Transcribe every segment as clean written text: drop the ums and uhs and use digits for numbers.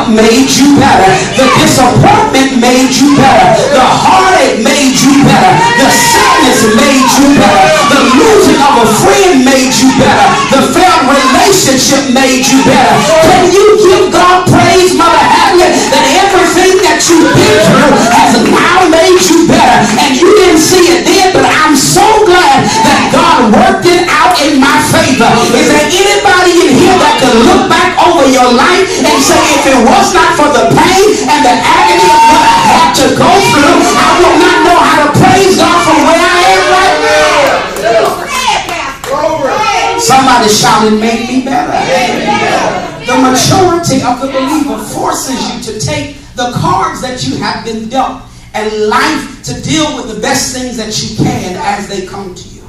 breakup made you better. The disappointment made you better. The heartache made you better. The sadness made you better. The losing of a friend made you better. The failed relationship made you better. Can you give God praise, Mother Hadley, that everything that you've been through has now made you better? And you didn't see it then, but I'm so glad that God worked it out in my favor. Is there anybody in here that can look back over your life and say, if it was not for the pain and the agony of what I had to go through, I would not know how to praise God from where I am right now? Somebody shouted, make me better. The maturity of the believer forces you to take the cards that you have been dealt and life to deal with the best things that you can as they come to you.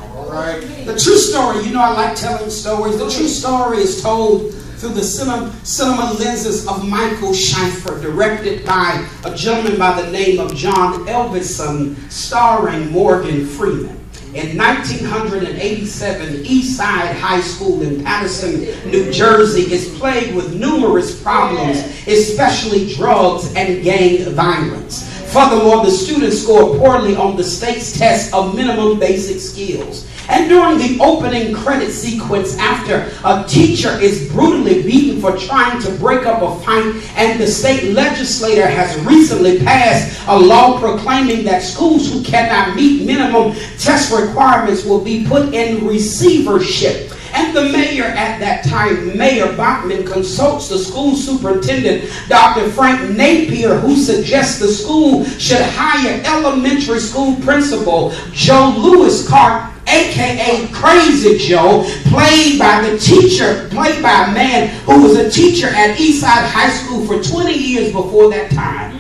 The true story, you know I like telling stories. The true story is told through the cinema lenses of Michael Schiffer, directed by a gentleman by the name of John Elvison, starring Morgan Freeman. In 1987, Eastside High School in Patterson, New Jersey is plagued with numerous problems, especially drugs and gang violence. Furthermore, the students score poorly on the state's test of minimum basic skills. And during the opening credit sequence, after a teacher is brutally beaten for trying to break up a fight, and the state legislator has recently passed a law proclaiming that schools who cannot meet minimum test requirements will be put in receivership. And the mayor at that time, Mayor Bachman, consults the school superintendent, Dr. Frank Napier, who suggests the school should hire elementary school principal Joe Lewis Clark, a.k.a. Crazy Joe, played by a man who was a teacher at Eastside High School for 20 years before that time.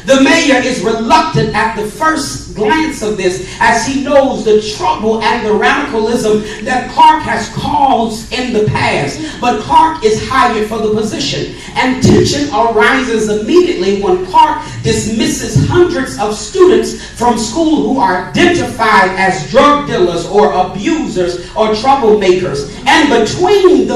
The mayor is reluctant at the first glance of this, as he knows the trouble and the radicalism that Clark has caused in the past. But Clark is hired for the position, and tension arises immediately when Clark dismisses hundreds of students from school who are identified as drug dealers or abusers or troublemakers. And between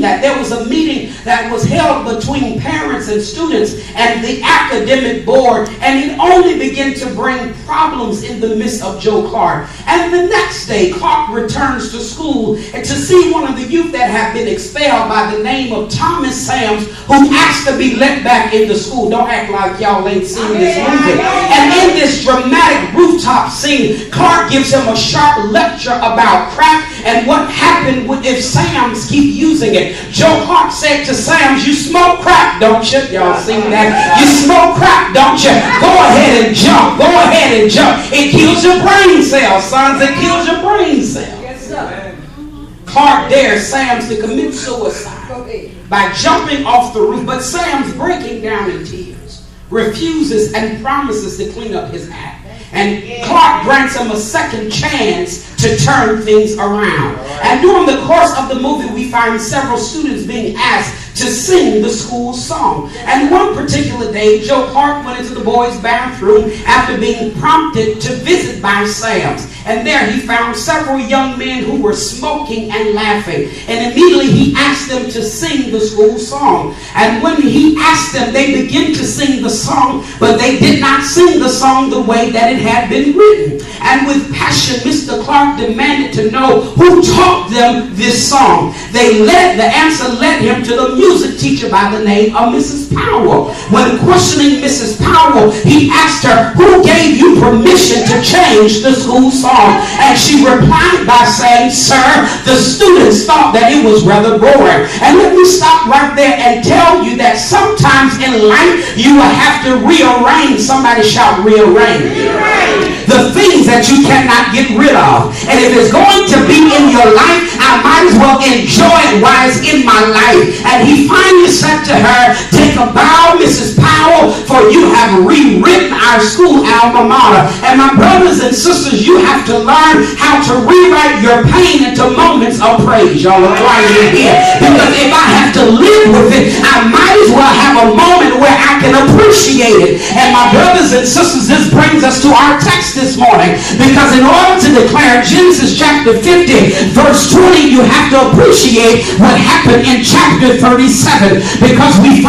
that, there was a meeting that was held between parents and students and the academic board, and it only began to bring problems in the midst of Joe Clark. And the next day, Clark returns to school and to see one of the youth that had been expelled by the name of Thomas Sams, who asked to be let back into school. Don't act like y'all ain't seen this movie. And in this dramatic rooftop scene, Clark gives him a sharp lecture about crack and what happened if Sams keep using it. Joe Clark said to Sams, you smoke crack, don't you? Y'all seen that? You smoke crack, don't you? Go ahead and jump. Go ahead and jump. It kills your brain cells, sons. It kills your brain cells. Yes, sir. Clark dares Sams to commit suicide by jumping off the roof, but Sams, breaking down in tears, refuses and promises to clean up his act. And Clark grants him a second chance to turn things around. And during the course of the movie, we find several students being asked to sing the school song. And one particular day, Joe Clark went into the boys' bathroom after being prompted to visit by Sams. And there he found several young men who were smoking and laughing. And immediately he asked them to sing the school song. And when he asked them, they began to sing the song, but they did not sing the song the way that it had been written. And with passion, Mr. Clark demanded to know who taught them this song. The answer led him to the music teacher by the name of Mrs. Powell. When questioning Mrs. Powell, he asked her, who gave you permission to change the school song? And she replied by saying, sir, the students thought that it was rather boring. And let me stop right there and tell you that sometimes in life you will have to rearrange. Somebody shout rearrange. The things that you cannot get rid of. And if it's going to be in your life, I might as well enjoy it while it's in my life. And he finally said to her, take a bow, Mrs. Powell, for you have rewritten our school alma mater. And my brothers and sisters, you have to learn how to rewrite your pain into moments of praise. Y'all are quiet in here. Because if I have to live with it, I might as well have a moment where I can appreciate it. And my brothers and sisters, this brings us to our text this morning. Because in order to declare Genesis chapter 50, verse 20, you have to appreciate what happened in chapter 37. Because we